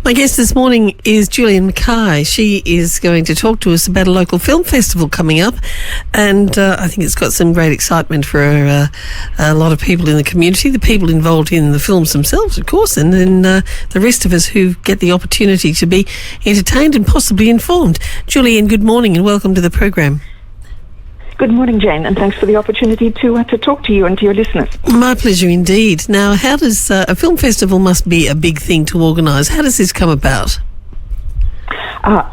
My guest this morning is Julienne McKay. She is going to talk to us about a local film festival coming up, and I think it's got some great excitement for a lot of people in the community, the people involved in the films themselves, of course, and then the rest of us who get the opportunity to be entertained and possibly informed. Julienne, good morning and welcome to the program. Good morning, Jane, and thanks for the opportunity to talk to you and to your listeners. My pleasure indeed. Now, how does a film festival must be a big thing to organise? How does this come about?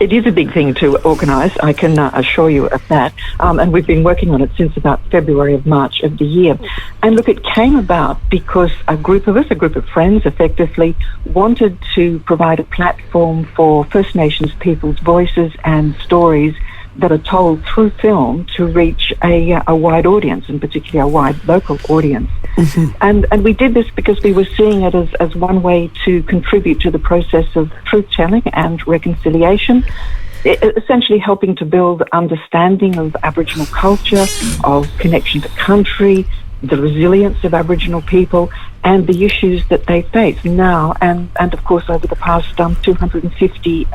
It is a big thing to organise, I can assure you of that, and we've been working on it since about February of March of the year. And look, it came about because a group of friends effectively, wanted to provide a platform for First Nations people's voices and stories that are told through film to reach a wide audience, and particularly a wide local audience. Mm-hmm. And we did this because we were seeing it as one way to contribute to the process of truth-telling and reconciliation, essentially helping to build understanding of Aboriginal culture, of connection to country, the resilience of Aboriginal people, and the issues that they face now and of course over the past 250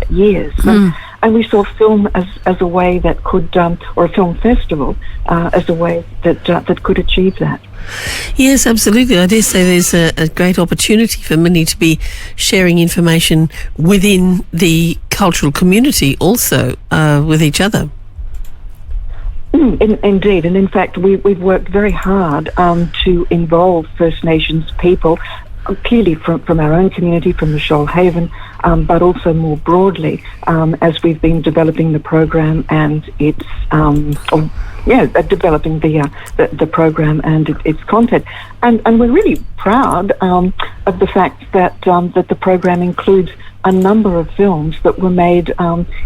years. And we saw film as a way that could, or a film festival, as a way that could achieve that. Yes, absolutely. I dare say there's a great opportunity for many to be sharing information within the cultural community also with each other. Indeed, and in fact we've worked very hard to involve First Nations people, clearly from our own community, from the Shoalhaven, but also more broadly as we've been developing the program and its developing the program and its content, and we're really proud of the fact that the program includes a number of films that were made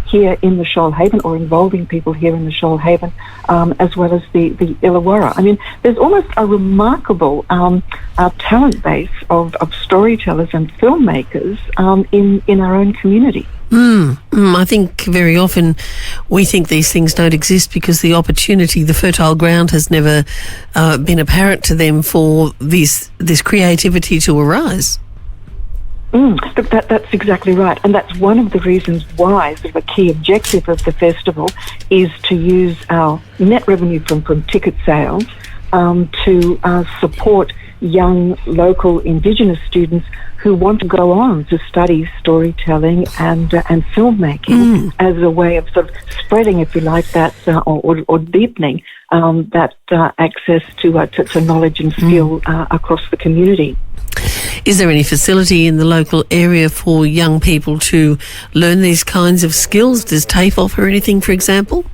here in the Shoalhaven, or involving people here in the Shoalhaven, as well as the Illawarra. I mean, there's almost a remarkable talent base of storytellers and filmmakers in our own community. I think very often we think these things don't exist because the opportunity, the fertile ground has never been apparent to them for this creativity to arise. Look, that's exactly right, and that's one of the reasons why sort of a key objective of the festival is to use our net revenue from ticket sales to support young local Indigenous students who want to go on to study storytelling and filmmaking as a way of sort of spreading, if you like, that or deepening that access to knowledge and skill across the community. Is there any facility in the local area for young people to learn these kinds of skills? Does TAFE offer anything, for example?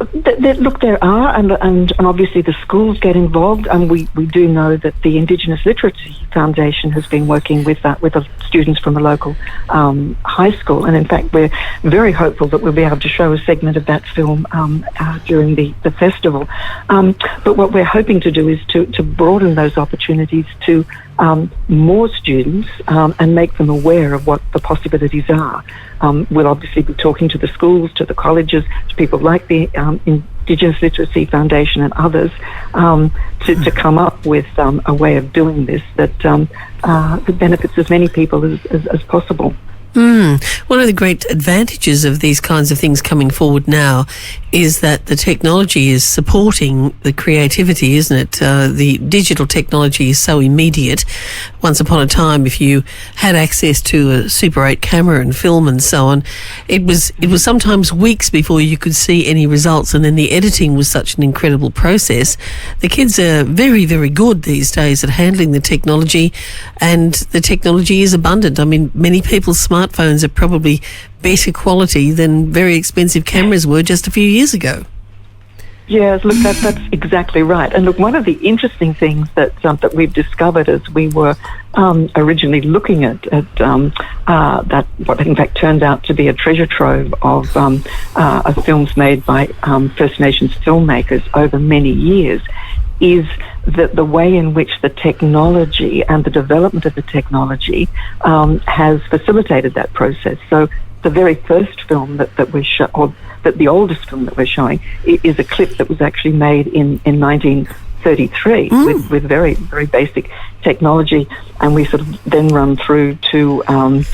Look, there are, and obviously the schools get involved, and we do know that the Indigenous Literacy Foundation has been working with the students from a local high school, and in fact we're very hopeful that we'll be able to show a segment of that film during the festival. But what we're hoping to do is to broaden those opportunities to more students and make them aware of what the possibilities are. We'll obviously be talking to the schools, to the colleges, to people like the Indigenous Literacy Foundation and others to come up with a way of doing this that benefits as many people as possible. One of the great advantages of these kinds of things coming forward now is that the technology is supporting the creativity, isn't it? The digital technology is so immediate. Once upon a time, if you had access to a Super 8 camera and film and so on, it was sometimes weeks before you could see any results, and then the editing was such an incredible process. The kids are very, very good these days at handling the technology, and the technology is abundant. I mean, many people's smartphones are probably better quality than very expensive cameras were just a few years ago. Yes, look, that's exactly right. And look, one of the interesting things that we've discovered as we were originally looking at that, what in fact turned out to be a treasure trove of films made by First Nations filmmakers over many years, is that the way in which the technology and the development of the technology has facilitated that process. So the very first film that the oldest film that we're showing is a clip that was actually made in 33 with very, very basic technology. And we sort of then run through to an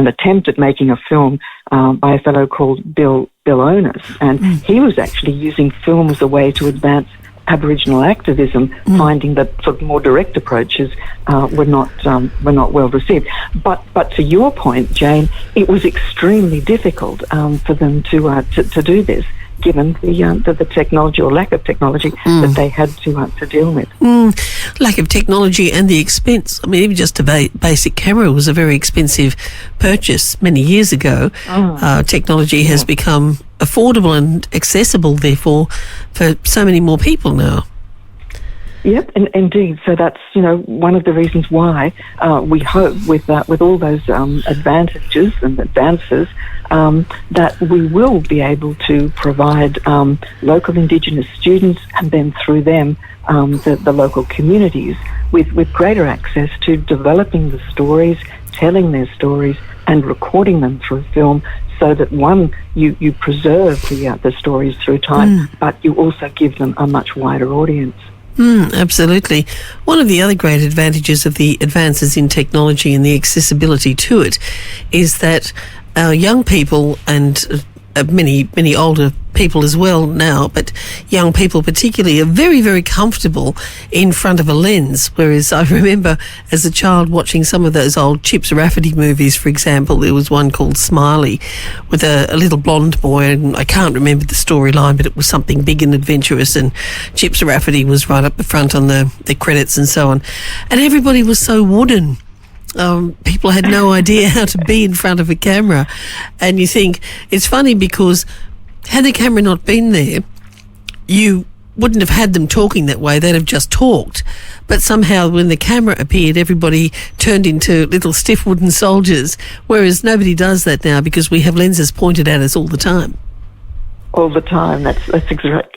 attempt at making a film by a fellow called Bill Onus. And he was actually using film as a way to advance Aboriginal activism, finding that sort of more direct approaches were not well received. But to your point, Jane, it was extremely difficult for them to do this, given the technology or lack of technology that they had to deal with. Lack of technology and the expense. I mean, even just a basic camera was a very expensive purchase many years ago. Technology has become affordable and accessible, therefore, for so many more people now. Yep, indeed. So that's one of the reasons why we hope with all those advantages and advances that we will be able to provide local Indigenous students and then through them the local communities with greater access to developing the stories, telling their stories, and recording them through film. So that you preserve the stories through time, but you also give them a much wider audience. Absolutely. One of the other great advantages of the advances in technology and the accessibility to it is that our young people and many older people as well now, but young people particularly, are very, very comfortable in front of a lens. Whereas I remember as a child watching some of those old Chips Rafferty movies, for example. There was one called Smiley with a little blonde boy, and I can't remember the storyline, but it was something big and adventurous, and Chips Rafferty was right up the front on the credits and so on. And everybody was so wooden. People had no idea how to be in front of a camera. And you think, it's funny because had the camera not been there, you wouldn't have had them talking that way. They'd have just talked. But somehow when the camera appeared, everybody turned into little stiff wooden soldiers, whereas nobody does that now because we have lenses pointed at us all the time. All the time, that's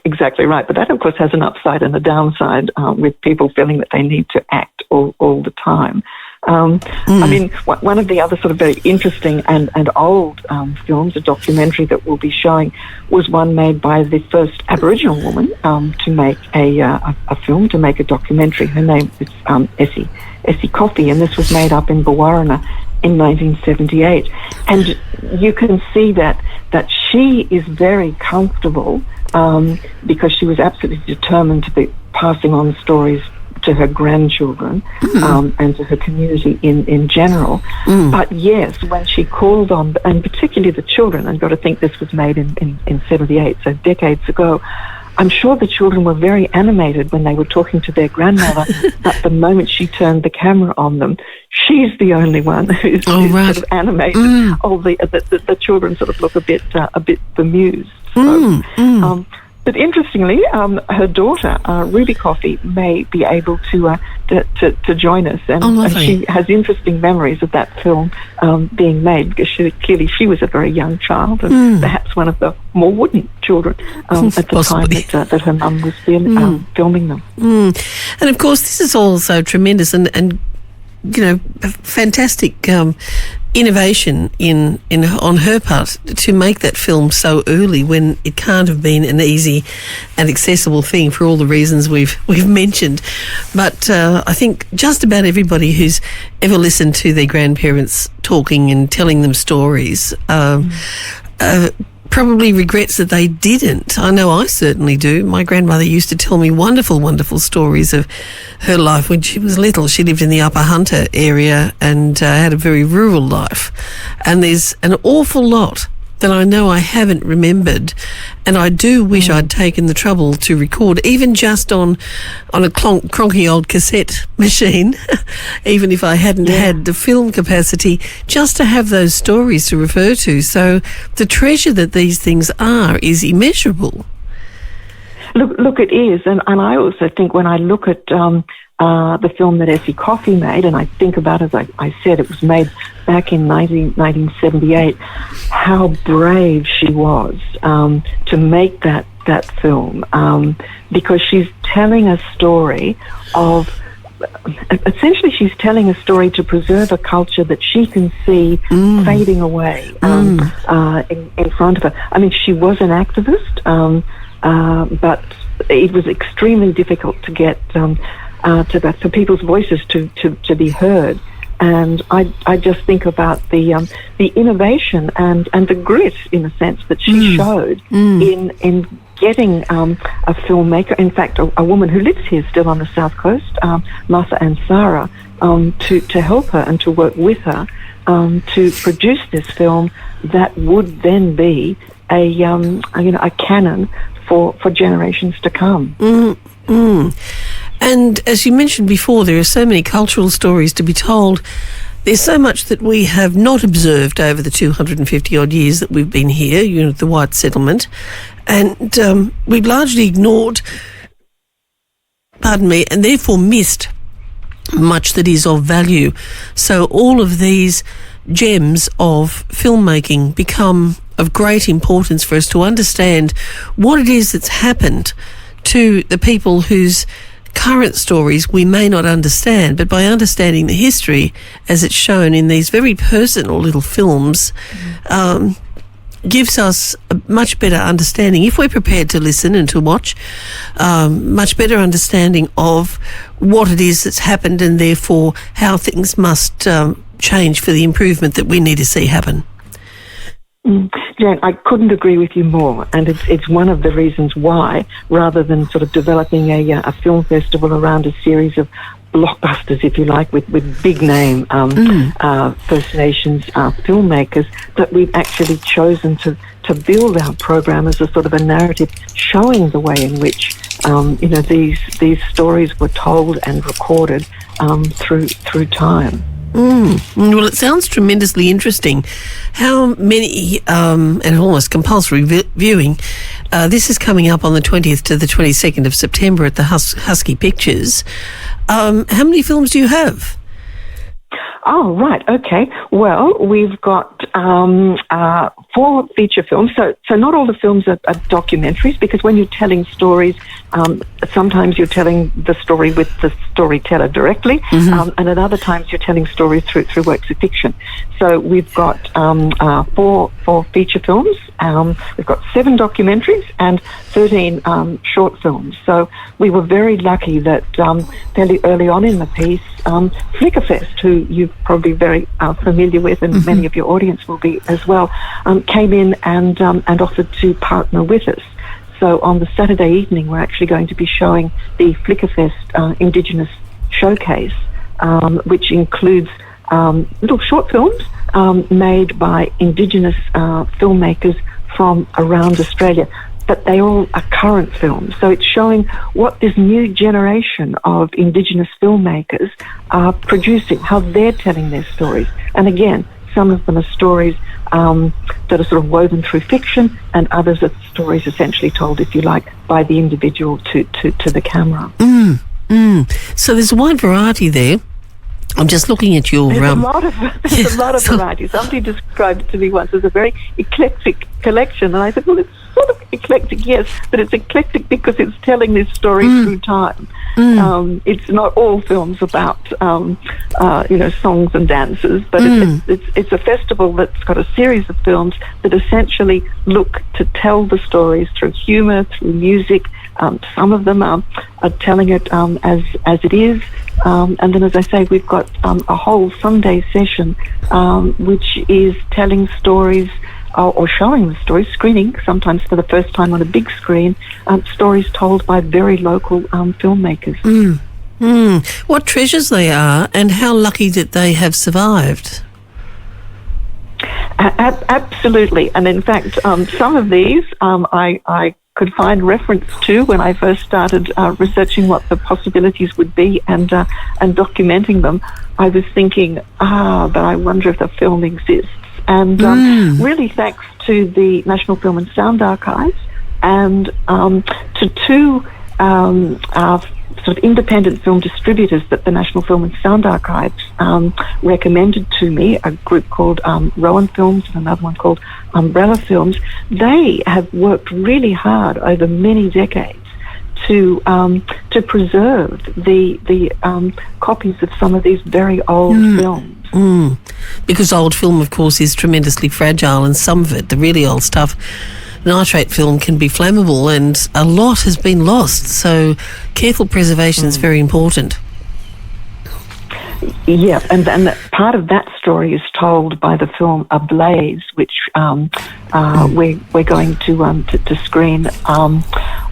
exactly right. But that, of course, has an upside and a downside with people feeling that they need to act all the time. I mean, one of the other sort of very interesting and old films, a documentary that we'll be showing, was one made by the first Aboriginal woman to make a film, to make a documentary. Her name is Essie Coffey, and this was made up in Bawarrina in 1978. And you can see that she is very comfortable because she was absolutely determined to be passing on stories to her grandchildren and to her community in general. But yes, when she called on, and particularly the children, and got to think this was made in 78, so decades ago, I'm sure the children were very animated when they were talking to their grandmother, but the moment she turned the camera on them, she's the only one who's sort of animated. The children sort of look a bit bemused. So, but interestingly, her daughter, Ruby Coffey, may be able to join us, and she has interesting memories of that film being made because she was a very young child and perhaps one of the more wooden children at the time that her mum was filming them. And of course, this is all so tremendous and fantastic innovation on her part to make that film so early when it can't have been an easy and accessible thing for all the reasons we've mentioned. But I think just about everybody who's ever listened to their grandparents talking and telling them stories probably regrets that they didn't. I know I certainly do. My grandmother used to tell me wonderful, wonderful stories of her life when she was little. She lived in the Upper Hunter area and had a very rural life. And there's an awful lot that I know I haven't remembered, and I do wish I'd taken the trouble to record, even just on a cronky old cassette machine, even if I hadn't had the film capacity, just to have those stories to refer to. So the treasure that these things are is immeasurable. Look, it is, and I also think when I look at the film that Essie Coffey made, and I think about, as I said, it was made back in 1978, how brave she was to make that film, because she's telling a story of, essentially she's telling a story to preserve a culture that she can see fading away in front of her. I mean, she was an activist, but it was extremely difficult to get for people's voices to be heard. And I just think about the innovation and the grit, in a sense, that she showed in getting a filmmaker, in fact, a woman who lives here still on the South Coast, Martha and Sarah, to help her and to work with her to produce this film that would then be a canon for generations to come. And as you mentioned before, there are so many cultural stories to be told. There's so much that we have not observed over the 250-odd years that we've been here, the white settlement, and we've largely ignored, and therefore missed much that is of value. So all of these gems of filmmaking become of great importance for us to understand what it is that's happened to the people whose current stories we may not understand, but by understanding the history as it's shown in these very personal little films, gives us a much better understanding, if we're prepared to listen and to watch, much better understanding of what it is that's happened and therefore how things must change for the improvement that we need to see happen. Jan, I couldn't agree with you more, and it's one of the reasons why, rather than sort of developing a film festival around a series of blockbusters, if you like, with big name First Nations filmmakers, that we've actually chosen to build our program as a sort of a narrative showing the way in which these stories were told and recorded through time. Well, it sounds tremendously interesting. How many, and almost compulsory viewing, this is coming up on the 20th to the 22nd of September at the Husky Pictures. How many films do you have? Oh, right. Okay. Well, we've got 4 feature films. So not all the films are documentaries, because when you're telling stories, sometimes you're telling the story with the storyteller directly, and at other times you're telling stories through works of fiction. So we've got 4 feature films. We've got 7 documentaries and 13 short films. So we were very lucky that fairly early on in the piece, Flickerfest, who you're probably very familiar with, and many of your audience will be as well, came in and offered to partner with us. So on the Saturday evening, we're actually going to be showing the Flickerfest Indigenous Showcase, which includes little short films made by Indigenous filmmakers from around Australia. But they all are current films. So it's showing what this new generation of Indigenous filmmakers are producing, how they're telling their stories. And again, some of them are stories that are sort of woven through fiction, and others are stories essentially told, if you like, by the individual to the camera. So there's a wide variety there. I'm just looking at your... There's a lot of variety. Somebody described it to me once as a very eclectic collection, and I said, well, it's sort of eclectic, yes, but it's eclectic because it's telling this story through time. It's not all films about songs and dances, but it's a festival that's got a series of films that essentially look to tell the stories through humour, through music. Some of them are telling it as it is. And then, as I say, we've got a whole Sunday session which is telling stories or showing the stories, screening, sometimes for the first time on a big screen, stories told by very local filmmakers. What treasures they are, and how lucky that they have survived. Absolutely. And in fact, some of these I could find reference to when I first started researching what the possibilities would be and documenting them. I was thinking, but I wonder if the film exists. And really thanks to the National Film and Sound Archives and to 2 sort of independent film distributors that the National Film and Sound Archives recommended to me, a group called Rowan Films and another one called Umbrella Films. They have worked really hard over many decades to preserve the copies of some of these very old films. Because old film, of course, is tremendously fragile, and some of it, the really old stuff, nitrate film can be flammable, and a lot has been lost. So careful preservation is very important. Yeah, and part of that story is told by the film Ablaze, which we're going to screen on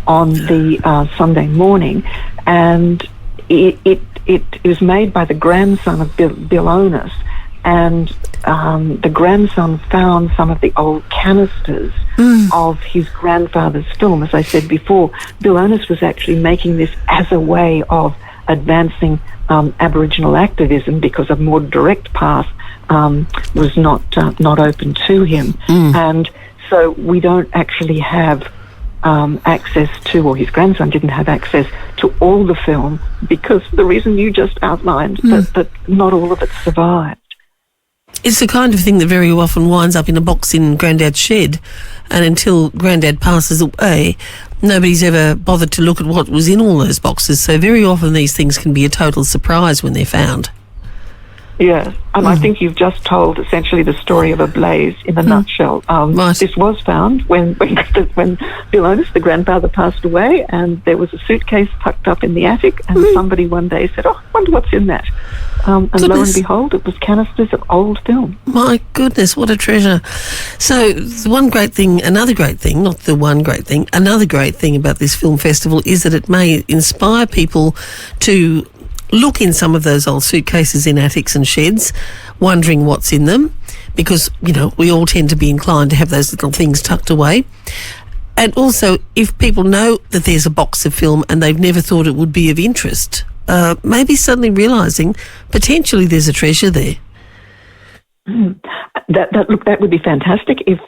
the Sunday morning, and it was made by the grandson of Bill Onus, and the grandson found some of the old canisters of his grandfather's film. As I said before, Bill Onus was actually making this as a way of advancing Aboriginal activism, because a more direct path was not open to him, and so we don't actually have access to, or his grandson didn't have access to all the film, because the reason you just outlined, that not all of it survived. It's the kind of thing that very often winds up in a box in Granddad's shed, and until Granddad passes away, nobody's ever bothered to look at what was in all those boxes. So very often these things can be a total surprise when they're found. Yes, and I think you've just told essentially the story of Ablaze in a nutshell. Right. This was found when Bill Onus, the grandfather, passed away, and there was a suitcase tucked up in the attic, and somebody one day said, "Oh, I wonder what's in that." And lo and behold, it was canisters of old film. My goodness, what a treasure. So one great thing, another great thing, not the one great thing, another great thing about this film festival is that it may inspire people to look in some of those old suitcases in attics and sheds, wondering what's in them, because, you know, we all tend to be inclined to have those little things tucked away. And also, if people know that there's a box of film and they've never thought it would be of interest, maybe suddenly realising potentially there's a treasure there. That would be fantastic if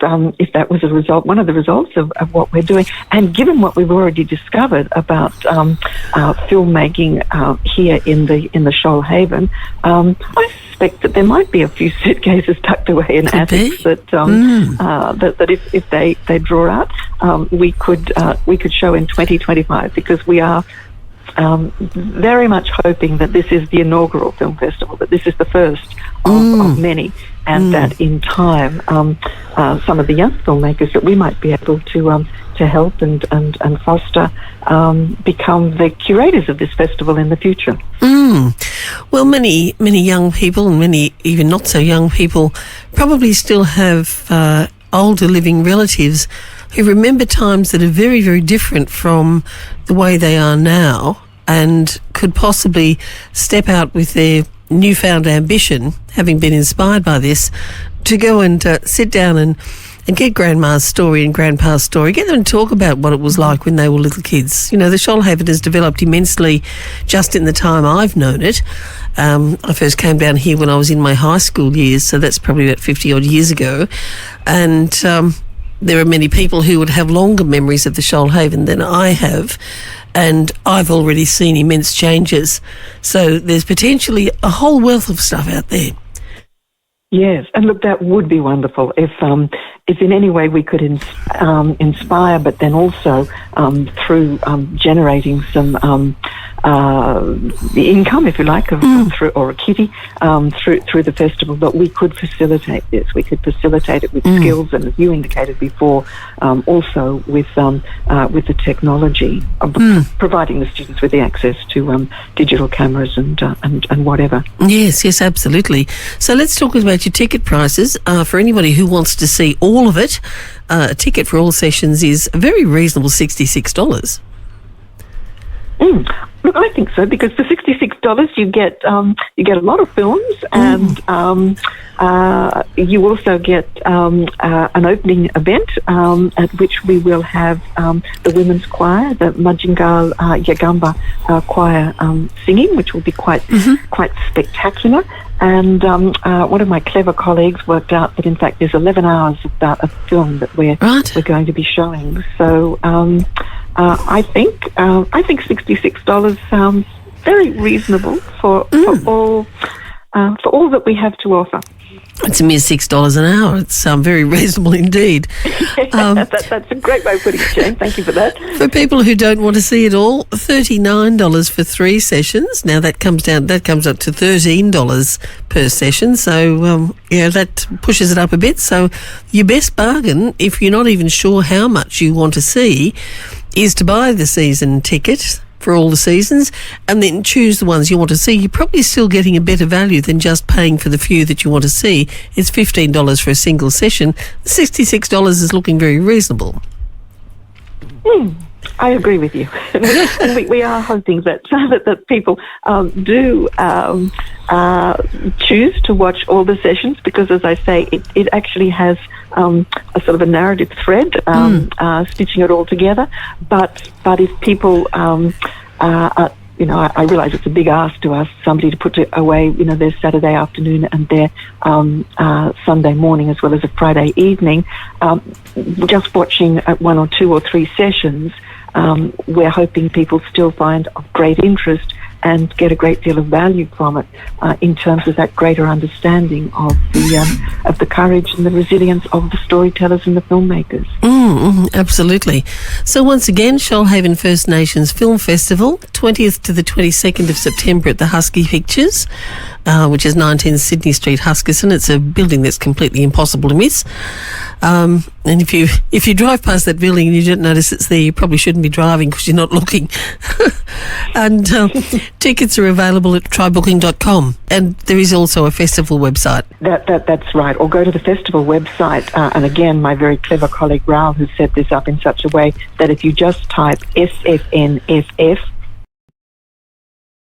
that was a result, one of the results of what we're doing. And given what we've already discovered about filmmaking here in the Shoalhaven, I suspect that there might be a few suitcases tucked away in attics that if they draw out, we could show in 2025, because we are very much hoping that this is the inaugural film festival, that this is the first of many, and that in time some of the young filmmakers that we might be able to help and foster become the curators of this festival in the future. Well, many young people, and many even not so young people, probably still have older living relatives who remember times that are very, very different from the way they are now, and could possibly step out with their newfound ambition, having been inspired by this, to go and sit down and get Grandma's story and Grandpa's story, get them and talk about what it was like when they were little kids. You know, the Shoalhaven has developed immensely just in the time I've known it. I first came down here when I was in my high school years, so that's probably about 50-odd years ago. And there are many people who would have longer memories of the Shoalhaven than I have, and I've already seen immense changes. So there's potentially a whole wealth of stuff out there. Yes, and look, that would be wonderful if in any way we could inspire, but then also through generating some income, if you like, through, or a kitty through the festival, that we could facilitate this. We could facilitate it with skills, and as you indicated before, also with the technology, providing the students with the access to digital cameras and whatever. Yes, absolutely. So let's talk about your ticket prices. For anybody who wants to see all of it, a ticket for all sessions is a very reasonable $66. Look, I think so, because for $66 you get a lot of films, and you also get an opening event at which we will have the women's choir, the Majingal Yagamba choir singing, which will be quite spectacular. And one of my clever colleagues worked out that in fact there's 11 hours of film that we're going to be showing. So I think $66 sounds very reasonable for all that we have to offer. It's a mere $6 an hour. It's very reasonable indeed. That's a great way of putting it, Jane. Thank you for that. For people who don't want to see it all, $39 for 3 sessions. Now that comes up to $13 per session. So that pushes it up a bit. So your best bargain, if you're not even sure how much you want to see, is to buy the season ticket for all the seasons and then choose the ones you want to see. You're probably still getting a better value than just paying for the few that you want to see. It's $15 for a single session. $66 is looking very reasonable. I agree with you. And we are hoping that people do choose to watch all the sessions, because, as I say, it actually has a sort of a narrative thread stitching it all together. But if people, I realise it's a big ask to ask somebody to put away, their Saturday afternoon and their Sunday morning as well as a Friday evening, just watching 1 or 2 or 3 sessions. We're hoping people still find of great interest and get a great deal of value from it in terms of that greater understanding of the courage and the resilience of the storytellers and the filmmakers. Absolutely. So once again, Shoalhaven First Nations Film Festival, 20th to the 22nd of September at the Husky Pictures, which is 19 Sydney Street, Huskisson. It's a building that's completely impossible to miss. And if you drive past that building and you don't notice it's there, you probably shouldn't be driving because you're not looking. And tickets are available at trybooking.com. And there is also a festival website. That's right. Or go to the festival website. And again, my very clever colleague Raoul has set this up in such a way that if you just type SFNFF